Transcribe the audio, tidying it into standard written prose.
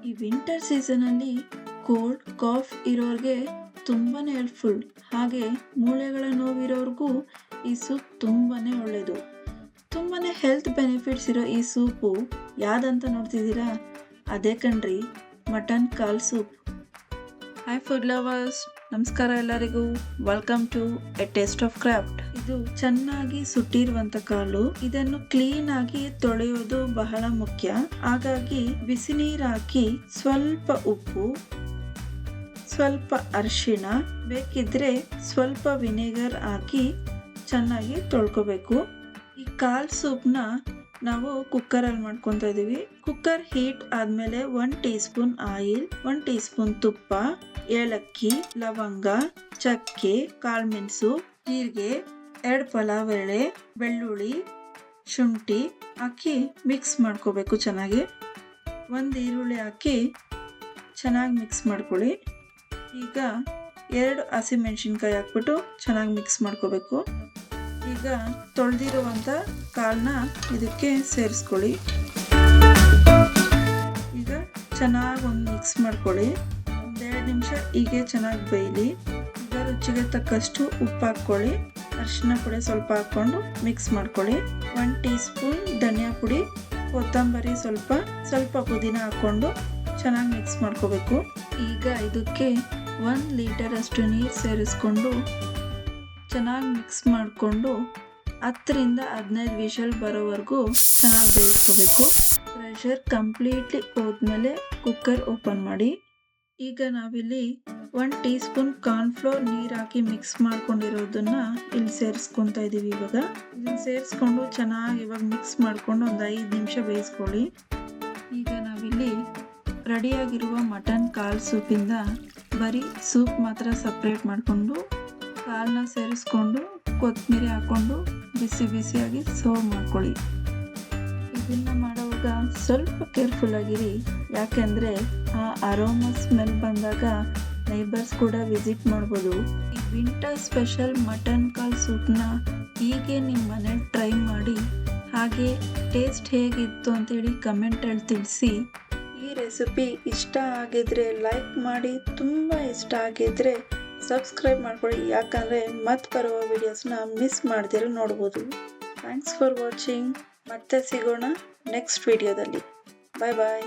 ಈ ವಿಂಟರ್ ಸೀಸನಲ್ಲಿ cold calf ಇರೋರಿಗೆ ತುಂಬಾನೇ ಹೆಲ್ಪ್ಫುಲ್. ಹಾಗೆ ಮೂಳೆಗಳ ನೋವಿರೋರ್ಗೂ ಈ ಸೂಪ್ ತುಂಬಾನೇ ಒಳ್ಳೆಯದು. ತುಂಬಾನೇ ಹೆಲ್ತ್ ಬೆನಿಫಿಟ್ಸ್ ಇರೋ ಈ ಸೂಪು ಯಾವ್ದಂತ ನೋಡ್ತಿದ್ದೀರಾ? ಅದೇ ಕಣ್ರಿ, ಮಟನ್ ಕಾಲ್ ಸೂಪ್. ಹಾಯ್ ಫುಡ್ ಲವರ್ಸ್, ನಮಸ್ಕಾರ ಎಲ್ಲರಿಗೂ. Welcome to a taste of craft. ಇದು ಚೆನ್ನಾಗಿ ಸುಟ್ಟಿರುವಂತ ಕಾಲು. ಇದನ್ನು ಕ್ಲೀನ್ ಆಗಿ ತೊಳೆಯೋದು ಬಹಳ ಮುಖ್ಯ. ಹಾಗಾಗಿ ಬಿಸಿ ನೀರು ಹಾಕಿ ಸ್ವಲ್ಪ ಉಪ್ಪು, ಸ್ವಲ್ಪ ಅರಿಶಿಣ, ಬೇಕಿದ್ರೆ ಸ್ವಲ್ಪ ವಿನೆಗರ್ ಹಾಕಿ ಚೆನ್ನಾಗಿ ತೊಳ್ಕೊಬೇಕು. ಈ ಕಾಲ್ ಸೂಪ್ನ ನಾವು ಕುಕ್ಕರಲ್ಲಿ ಮಾಡ್ಕೊತಾ ಇದೀವಿ. ಕುಕ್ಕರ್ ಹೀಟ್ ಆದ್ಮೇಲೆ 1 tea spoon oil, 1 tea spoon ತುಪ್ಪ, ಏಲಕ್ಕಿ, ಲವಂಗ, ಚಕ್ಕೆ, ಕಾಳುಮೆಣಸು, ಜೀರಿಗೆ, 2 ಪಲಾವ್ ಎಲೆ, ಬೆಳ್ಳುಳ್ಳಿ, ಶುಂಠಿ ಹಾಕಿ ಮಿಕ್ಸ್ ಮಾಡ್ಕೋಬೇಕು ಚೆನ್ನಾಗಿ. 1 ಈರುಳ್ಳಿ ಹಾಕಿ ಚೆನ್ನಾಗಿ ಮಿಕ್ಸ್ ಮಾಡ್ಕೊಳ್ಳಿ. ಈಗ 2 ಹಸಿಮೆಣಸಿನ್ಕಾಯಿ ಹಾಕ್ಬಿಟ್ಟು ಚೆನ್ನಾಗಿ ಮಿಕ್ಸ್ ಮಾಡ್ಕೋಬೇಕು. ಈಗ ತೊಳೆದಿರುವಂಥ ಕಾಳನ್ನ ಇದಕ್ಕೆ ಸೇರಿಸ್ಕೊಳ್ಳಿ. ಈಗ ಚೆನ್ನಾಗಿ ಒಂದು ಮಿಕ್ಸ್ ಮಾಡ್ಕೊಳ್ಳಿ. 1-2 ನಿಮಿಷ ಹೀಗೆ ಚೆನ್ನಾಗಿ ಬೇಯಲಿ. ಈಗ ರುಚಿಗೆ ತಕ್ಕಷ್ಟು ಉಪ್ಪು ಹಾಕ್ಕೊಳ್ಳಿ. ಅರಿಶಿನ ಪುಡಿ ಸ್ವಲ್ಪ ಹಾಕ್ಕೊಂಡು ಮಿಕ್ಸ್ ಮಾಡ್ಕೊಳ್ಳಿ. 1 ಟೀ ಸ್ಪೂನ್ ಧನಿಯಾ ಪುಡಿ, ಕೊತ್ತಂಬರಿ ಸ್ವಲ್ಪ ಪುದೀನ ಹಾಕ್ಕೊಂಡು ಚೆನ್ನಾಗಿ ಮಿಕ್ಸ್ ಮಾಡ್ಕೋಬೇಕು. ಈಗ ಇದಕ್ಕೆ 1 ಲೀಟರ್ ಅಷ್ಟು ನೀರು ಸೇರಿಸ್ಕೊಂಡು ಚೆನ್ನಾಗಿ ಮಿಕ್ಸ್ ಮಾಡಿಕೊಂಡು 10-15 ವಿಷಲ್ ಬರೋವರೆಗೂ ಚೆನ್ನಾಗಿ ಬೇಯಿಸ್ಕೋಬೇಕು. ಪ್ರೆಷರ್ ಕಂಪ್ಲೀಟ್ಲಿ ಹೋದ್ಮೇಲೆ ಕುಕ್ಕರ್ ಓಪನ್ ಮಾಡಿ. ಈಗ ನಾವಿಲ್ಲಿ 1 ಟೀ ಸ್ಪೂನ್ ಕಾರ್ನ್ಫ್ಲೋರ್ ನೀರು ಹಾಕಿ ಮಿಕ್ಸ್ ಮಾಡ್ಕೊಂಡಿರೋದನ್ನ ಇಲ್ಲಿ ಸೇರಿಸ್ಕೊತಾ ಇದೀವಿ. ಇವಾಗ ಇದನ್ನ ಸೇರಿಸ್ಕೊಂಡು ಚೆನ್ನಾಗಿ ಇವಾಗ ಮಿಕ್ಸ್ ಮಾಡ್ಕೊಂಡು ಒಂದು 5 ನಿಮಿಷ ಬೇಯಿಸ್ಕೊಳ್ಳಿ. ಈಗ ನಾವಿಲ್ಲಿ ರೆಡಿಯಾಗಿರುವ ಮಟನ್ ಕಾಲ್ ಸೂಪಿಂದ ಬರೀ ಸೂಪ್ ಮಾತ್ರ ಸಪ್ರೇಟ್ ಮಾಡಿಕೊಂಡು ಕಾಳನ್ನ ಸೇರಿಸ್ಕೊಂಡು ಕೊತ್ತಂಬರಿ ಹಾಕ್ಕೊಂಡು ಬಿಸಿಯಾಗಿ ಸರ್ವ್ ಮಾಡ್ಕೊಳ್ಳಿ. ಇದನ್ನ ಮಾಡುವಾಗ ಸ್ವಲ್ಪ ಕೇರ್ಫುಲ್ ಆಗಿರಿ, ಯಾಕೆಂದರೆ ಆ ಅರೋಮಾ ಸ್ಮೆಲ್ ಬಂದಾಗ ನೈಬರ್ಸ್ ಕೂಡ ವಿಸಿಟ್ ಮಾಡ್ಬೋದು. ಈ ವಿಂಟರ್ ಸ್ಪೆಷಲ್ ಮಟನ್ ಕಾಲ್ ಸೂಪ್ನ ಹೀಗೆ ನಿಮ್ಮ ಮನೇಲಿ ಟ್ರೈ ಮಾಡಿ, ಹಾಗೆ ಟೇಸ್ಟ್ ಹೇಗಿತ್ತು ಅಂತೇಳಿ ಕಮೆಂಟಲ್ಲಿ ತಿಳಿಸಿ. ಈ ರೆಸಿಪಿ ಇಷ್ಟ ಆಗಿದ್ರೆ ಲೈಕ್ ಮಾಡಿ, ತುಂಬ ಇಷ್ಟ ಆಗಿದ್ರೆ ಸಬ್ಸ್ಕ್ರೈಬ್ ಮಾಡ್ಕೊಳ್ಳಿ, ಯಾಕಂದರೆ ಮತ್ತೆ ಬರುವ ವಿಡಿಯೋಸ್ನ ಮಿಸ್ ಮಾಡ್ದಿರ ನೋಡ್ಬೋದು. Thanks for watching. ಮತ್ತೆ ಸಿಗೋಣ ನೆಕ್ಸ್ಟ್ ವಿಡಿಯೋದಲ್ಲಿ. ಬಾಯ್ ಬಾಯ್.